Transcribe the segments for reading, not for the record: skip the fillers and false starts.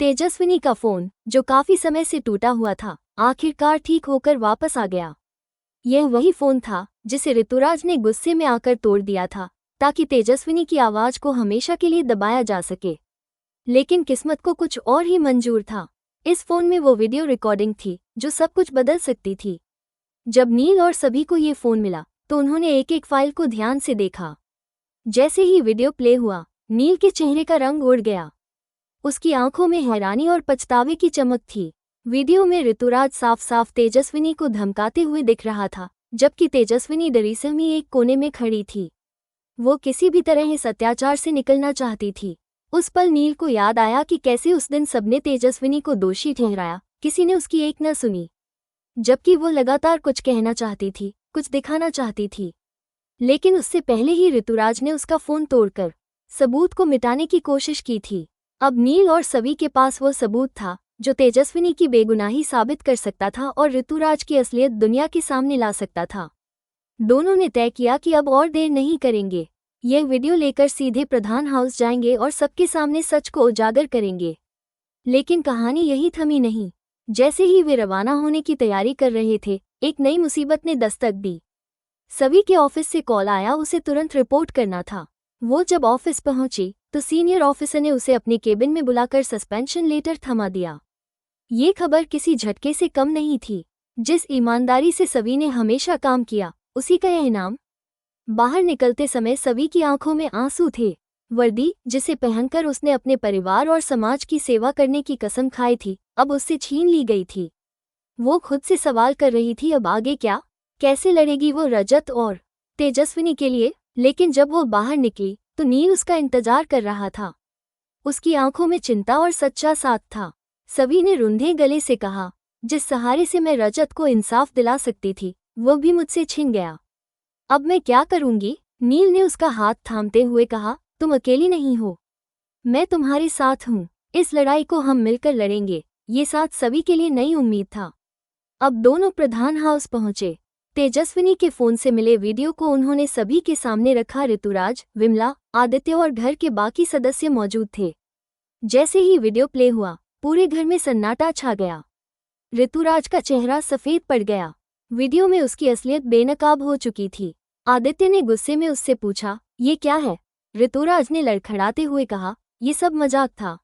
तेजस्विनी का फोन, जो काफी समय से टूटा हुआ था, आखिरकार ठीक होकर वापस आ गया। यह वही फोन था जिसे ऋतुराज ने गुस्से में आकर तोड़ दिया था, ताकि तेजस्विनी की आवाज को हमेशा के लिए दबाया जा सके। लेकिन किस्मत को कुछ और ही मंजूर था। इस फोन में वो वीडियो रिकॉर्डिंग थी जो सब कुछ बदल सकती थी। जब नील और सभी को ये फोन मिला तो उन्होंने एक एक फाइल को ध्यान से देखा। जैसे ही वीडियो प्ले हुआ, नील के चेहरे का रंग उड़ गया। उसकी आंखों में हैरानी और पछतावे की चमक थी। वीडियो में ऋतुराज साफ साफ तेजस्विनी को धमकाते हुए दिख रहा था, जबकि तेजस्विनी डरीसमी एक कोने में खड़ी थी। वो किसी भी तरह इस अत्याचार से निकलना चाहती थी। उस पल नील को याद आया कि कैसे उस दिन सबने तेजस्विनी को दोषी ठहराया, किसी ने उसकी एक न सुनी, जबकि वो लगातार कुछ कहना चाहती थी, कुछ दिखाना चाहती थी। लेकिन उससे पहले ही ऋतुराज ने उसका फोन तोड़कर सबूत को मिटाने की कोशिश की थी। अब नील और सभी के पास वो सबूत था जो तेजस्विनी की बेगुनाही साबित कर सकता था और ऋतुराज की असलियत दुनिया के सामने ला सकता था। दोनों ने तय किया कि अब और देर नहीं करेंगे। यह वीडियो लेकर सीधे प्रधान हाउस जाएंगे और सबके सामने सच को उजागर करेंगे। लेकिन कहानी यही थमी नहीं। जैसे ही वे रवाना होने की तैयारी कर रहे थे, एक नई मुसीबत ने दस्तक दी। सभी के ऑफिस से कॉल आया, उसे तुरंत रिपोर्ट करना था। वो जब ऑफिस पहुंची तो सीनियर ऑफिसर ने उसे अपने केबिन में बुलाकर सस्पेंशन लेटर थमा दिया। ये खबर किसी झटके से कम नहीं थी। जिस ईमानदारी से सभी ने हमेशा काम किया, उसी का यह इनाम। बाहर निकलते समय सभी की आंखों में आंसू थे। वर्दी, जिसे पहनकर उसने अपने परिवार और समाज की सेवा करने की कसम खाई थी, अब उससे छीन ली गई थी। वो खुद से सवाल कर रही थी, अब आगे क्या? कैसे लड़ेगी वो रजत और तेजस्विनी के लिए? लेकिन जब वो बाहर निकली तो नील उसका इंतजार कर रहा था। उसकी आंखों में चिंता और सच्चा साथ था। सभी ने रुंधे गले से कहा, जिस सहारे से मैं रजत को इंसाफ दिला सकती थी, वो भी मुझसे छिन गया। अब मैं क्या करूंगी? नील ने उसका हाथ थामते हुए कहा, तुम अकेली नहीं हो, मैं तुम्हारे साथ हूँ। इस लड़ाई को हम मिलकर लड़ेंगे। ये साथ सभी के लिए नई उम्मीद था। अब दोनों प्रधान हाउस पहुंचे। तेजस्विनी के फोन से मिले वीडियो को उन्होंने सभी के सामने रखा। ऋतुराज, विमला, आदित्य और घर के बाकी सदस्य मौजूद थे। जैसे ही वीडियो प्ले हुआ, पूरे घर में सन्नाटा छा गया। ऋतुराज का चेहरा सफेद पड़ गया। वीडियो में उसकी असलियत बेनकाब हो चुकी थी। आदित्य ने गुस्से में उससे पूछा, ये क्या है? ऋतुराज ने लड़खड़ाते हुए कहा, ये सब मजाक था।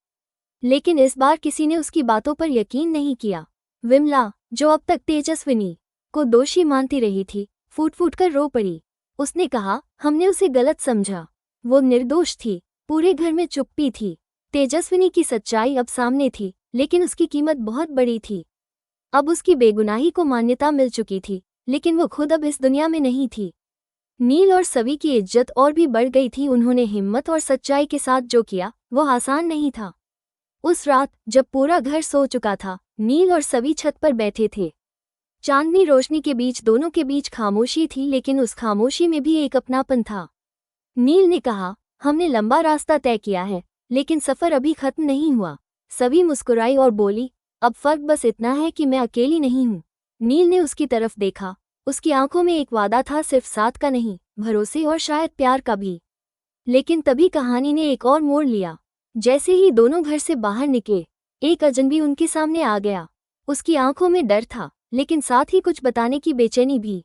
लेकिन इस बार किसी ने उसकी बातों पर यकीन नहीं किया। विमला, जो अब तक तेजस्विनी को दोषी मानती रही थी, फूट फूट कर रो पड़ी। उसने कहा, हमने उसे गलत समझा, वो निर्दोष थी। पूरे घर में चुप्पी थी। तेजस्विनी की सच्चाई अब सामने थी, लेकिन उसकी कीमत बहुत बड़ी थी। अब उसकी बेगुनाही को मान्यता मिल चुकी थी, लेकिन वो खुद अब इस दुनिया में नहीं थी। नील और सभी की इज्जत और भी बढ़ गई थी। उन्होंने हिम्मत और सच्चाई के साथ जो किया, वो आसान नहीं था। उस रात जब पूरा घर सो चुका था, नील और सभी छत पर बैठे थे। चांदनी रोशनी के बीच दोनों के बीच खामोशी थी, लेकिन उस खामोशी में भी एक अपनापन था। नील ने कहा, हमने लंबा रास्ता तय किया है, लेकिन सफर अभी खत्म नहीं हुआ। सभी मुस्कुराई और बोली, अब फर्क बस इतना है कि मैं अकेली नहीं हूँ। नील ने उसकी तरफ देखा। उसकी आंखों में एक वादा था, सिर्फ साथ का नहीं, भरोसे और शायद प्यार का भी। लेकिन तभी कहानी ने एक और मोड़ लिया। जैसे ही दोनों घर से बाहर निकले, एक अजनबी उनके सामने आ गया। उसकी आंखों में डर था, लेकिन साथ ही कुछ बताने की बेचैनी भी।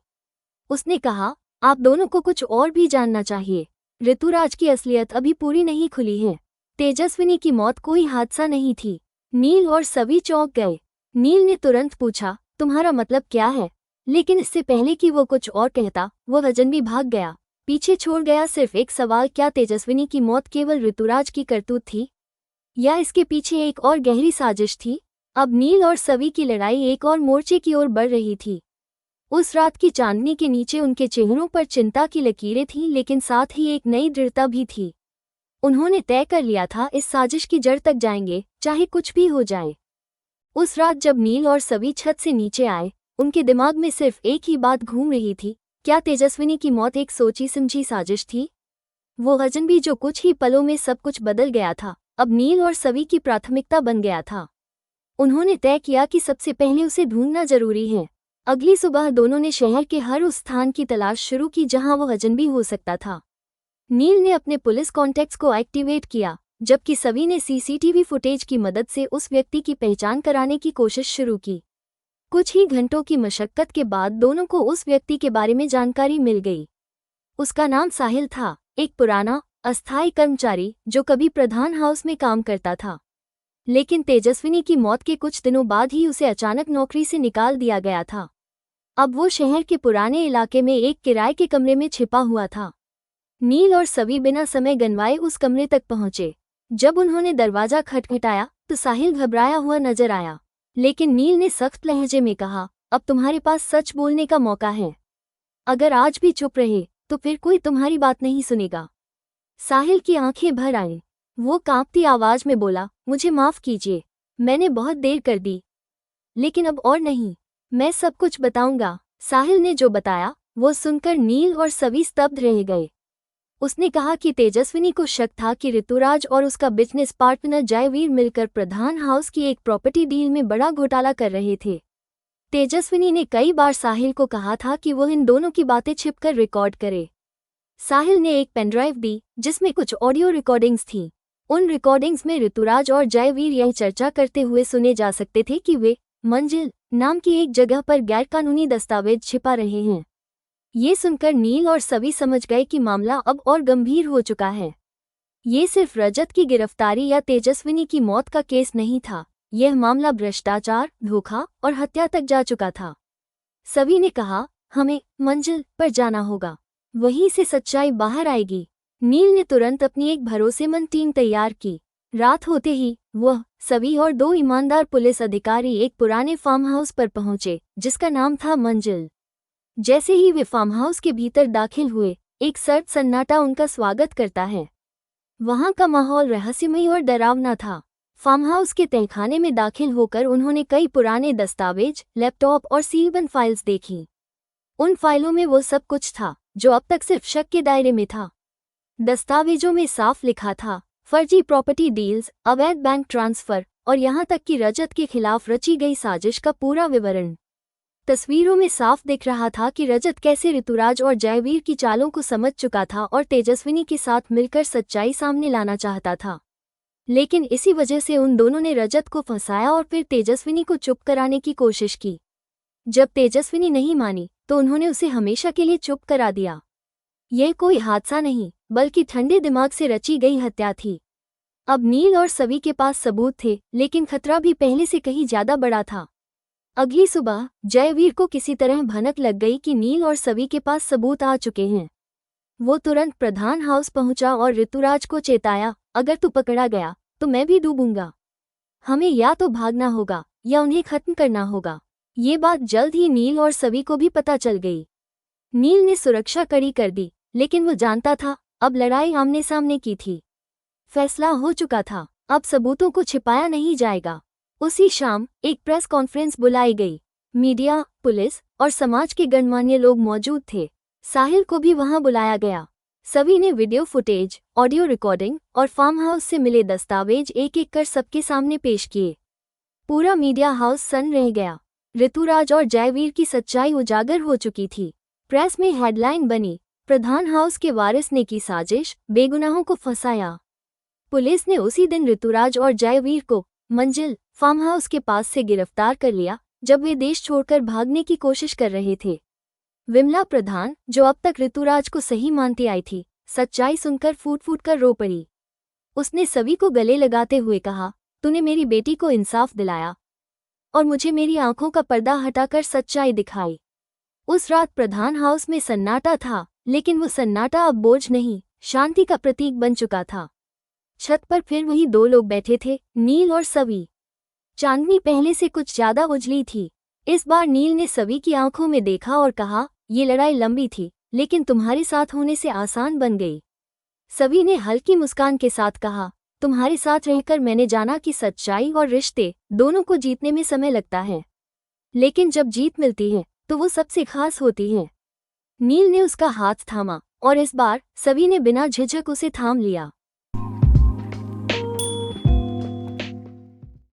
उसने कहा, आप दोनों को कुछ और भी जानना चाहिए। ऋतुराज की असलियत अभी पूरी नहीं खुली है। तेजस्विनी की मौत कोई हादसा नहीं थी। नील और सभी चौंक गए। नील ने तुरंत पूछा, तुम्हारा मतलब क्या है? लेकिन इससे पहले कि वो कुछ और कहता, वो अजनबी भाग गया। पीछे छोड़ गया सिर्फ एक सवाल, क्या तेजस्विनी की मौत केवल ऋतुराज की करतूत थी, या इसके पीछे एक और गहरी साजिश थी? अब नील और सभी की लड़ाई एक और मोर्चे की ओर बढ़ रही थी। उस रात की चांदनी के नीचे उनके चेहरों पर चिंता की लकीरें थीं, लेकिन साथ ही एक नई दृढ़ता भी थी। उन्होंने तय कर लिया था, इस साजिश की जड़ तक जाएंगे, चाहे कुछ भी हो जाए। उस रात जब नील और सभी छत से नीचे आए, उनके दिमाग में सिर्फ एक ही बात घूम रही थी, क्या तेजस्विनी की मौत एक सोची समझी साजिश थी? वो अजनबी जो कुछ ही पलों में सब कुछ बदल गया था, अब नील और सभी की प्राथमिकता बन गया था। उन्होंने तय किया कि सबसे पहले उसे ढूंढना जरूरी है। अगली सुबह दोनों ने शहर के हर उस स्थान की तलाश शुरू की जहां वो अजनबी हो सकता था। नील ने अपने पुलिस कॉन्टैक्ट्स को एक्टिवेट किया। जबकि सभी ने सीसीटीवी फुटेज की मदद से उस व्यक्ति की पहचान कराने की कोशिश शुरू की। कुछ ही घंटों की मशक्कत के बाद दोनों को उस व्यक्ति के बारे में जानकारी मिल गई। उसका नाम साहिल था, एक पुराना अस्थायी कर्मचारी जो कभी प्रधान हाउस में काम करता था। लेकिन तेजस्विनी की मौत के कुछ दिनों बाद ही उसे अचानक नौकरी से निकाल दिया गया था। अब वो शहर के पुराने इलाके में एक किराए के कमरे में छिपा हुआ था। नील और सभी बिना समय गंवाए उस कमरे तक पहुंचे। जब उन्होंने दरवाजा खटखटाया तो साहिल घबराया हुआ नजर आया, लेकिन नील ने सख्त लहजे में कहा, अब तुम्हारे पास सच बोलने का मौका है। अगर आज भी चुप रहे तो फिर कोई तुम्हारी बात नहीं सुनेगा। साहिल की आंखें भर आईं। वो कांपती आवाज में बोला, मुझे माफ कीजिए, मैंने बहुत देर कर दी, लेकिन अब और नहीं, मैं सब कुछ बताऊंगा। साहिल ने जो बताया वो सुनकर नील और सभी स्तब्ध रह गए। उसने कहा कि तेजस्विनी को शक था कि ऋतुराज और उसका बिजनेस पार्टनर जयवीर मिलकर प्रधान हाउस की एक प्रॉपर्टी डील में बड़ा घोटाला कर रहे थे। तेजस्विनी ने कई बार साहिल को कहा था कि वो इन दोनों की बातें छिपकर रिकॉर्ड करे। साहिल ने एक पेनड्राइव दी जिसमें कुछ ऑडियो रिकॉर्डिंग्स थीं। उन रिकॉर्डिंग्स में ऋतुराज और जयवीर यह चर्चा करते हुए सुने जा सकते थे कि वे मंजिल नाम की एक जगह पर गैरकानूनी दस्तावेज छिपा रहे हैं। ये सुनकर नील और सभी समझ गए कि मामला अब और गंभीर हो चुका है। ये सिर्फ रजत की गिरफ्तारी या तेजस्विनी की मौत का केस नहीं था, यह मामला भ्रष्टाचार, धोखा और हत्या तक जा चुका था। सभी ने कहा, हमें मंजिल पर जाना होगा, वहीं से सच्चाई बाहर आएगी। नील ने तुरंत अपनी एक भरोसेमंद टीम तैयार की। रात होते ही वह, सभी और 2 ईमानदार पुलिस अधिकारी एक पुराने फार्म हाउस पर पहुंचे जिसका नाम था मंजिल। जैसे ही वे फार्म हाउस के भीतर दाखिल हुए, एक सर्द सन्नाटा उनका स्वागत करता है। वहां का माहौल रहस्यमय और डरावना था। फार्म हाउस के तहखाने में दाखिल होकर उन्होंने कई पुराने दस्तावेज, लैपटॉप और सीलबंद फाइल्स देखी। उन फाइलों में वो सब कुछ था जो अब तक सिर्फ शक के दायरे में था। दस्तावेजों में साफ लिखा था, फर्जी प्रॉपर्टी डील्स, अवैध बैंक ट्रांसफर और यहां तक कि रजत के खिलाफ रची गई साजिश का पूरा विवरण। तस्वीरों में साफ दिख रहा था कि रजत कैसे ऋतुराज और जयवीर की चालों को समझ चुका था और तेजस्विनी के साथ मिलकर सच्चाई सामने लाना चाहता था। लेकिन इसी वजह से उन दोनों ने रजत को फंसाया और फिर तेजस्विनी को चुप कराने की कोशिश की। जब तेजस्विनी नहीं मानी तो उन्होंने उसे हमेशा के लिए चुप करा दिया। यह कोई हादसा नहीं, बल्कि ठंडे दिमाग से रची गई हत्या थी। अब नील और सभी के पास सबूत थे, लेकिन खतरा भी पहले से कहीं ज्यादा बड़ा था। अगली सुबह जयवीर को किसी तरह भनक लग गई कि नील और सभी के पास सबूत आ चुके हैं। वो तुरंत प्रधान हाउस पहुंचा और ऋतुराज को चेताया, अगर तू पकड़ा गया तो मैं भी डूबूंगा। हमें या तो भागना होगा या उन्हें खत्म करना होगा। ये बात जल्द ही नील और सभी को भी पता चल गई। नील ने सुरक्षा कड़ी कर दी, लेकिन वो जानता था अब लड़ाई आमने सामने की थी। फैसला हो चुका था, अब सबूतों को छिपाया नहीं जाएगा। उसी शाम एक प्रेस कॉन्फ्रेंस बुलाई गई। मीडिया, पुलिस और समाज के गणमान्य लोग मौजूद थे। साहिल को भी वहां बुलाया गया। सभी ने वीडियो फुटेज, ऑडियो रिकॉर्डिंग और फार्म हाउस से मिले दस्तावेज एक एक कर सबके सामने पेश किए। पूरा मीडिया हाउस सन्न रह गया। ऋतुराज और जयवीर की सच्चाई उजागर हो चुकी थी। प्रेस में हेडलाइन बनी, प्रधान हाउस के वारिस ने की साजिश, बेगुनाहों को फंसाया। पुलिस ने उसी दिन ऋतुराज और जयवीर को मंजिल फार्म हाउस के पास से गिरफ्तार कर लिया जब वे देश छोड़कर भागने की कोशिश कर रहे थे। विमला प्रधान, जो अब तक ऋतुराज को सही मानती आई थी, सच्चाई सुनकर फूट फूट कर रो पड़ी। उसने सभी को गले लगाते हुए कहा, तूने मेरी बेटी को इंसाफ दिलाया और मुझे मेरी आंखों का पर्दा हटाकर सच्चाई दिखाई। उस रात प्रधान हाउस में सन्नाटा था, लेकिन वो सन्नाटा अब बोझ नहीं, शांति का प्रतीक बन चुका था। छत पर फिर वही 2 लोग बैठे थे, नील और सवी। चांदनी पहले से कुछ ज्यादा उजली थी। इस बार नील ने सभी की आंखों में देखा और कहा, ये लड़ाई लंबी थी, लेकिन तुम्हारे साथ होने से आसान बन गई। सभी ने हल्की मुस्कान के साथ कहा, तुम्हारे साथ रहकर मैंने जाना कि सच्चाई और रिश्ते दोनों को जीतने में समय लगता है, लेकिन जब जीत मिलती है तो वो सबसे खास होती है। नील ने उसका हाथ थामा और इस बार सभी ने बिना झिझक उसे थाम लिया।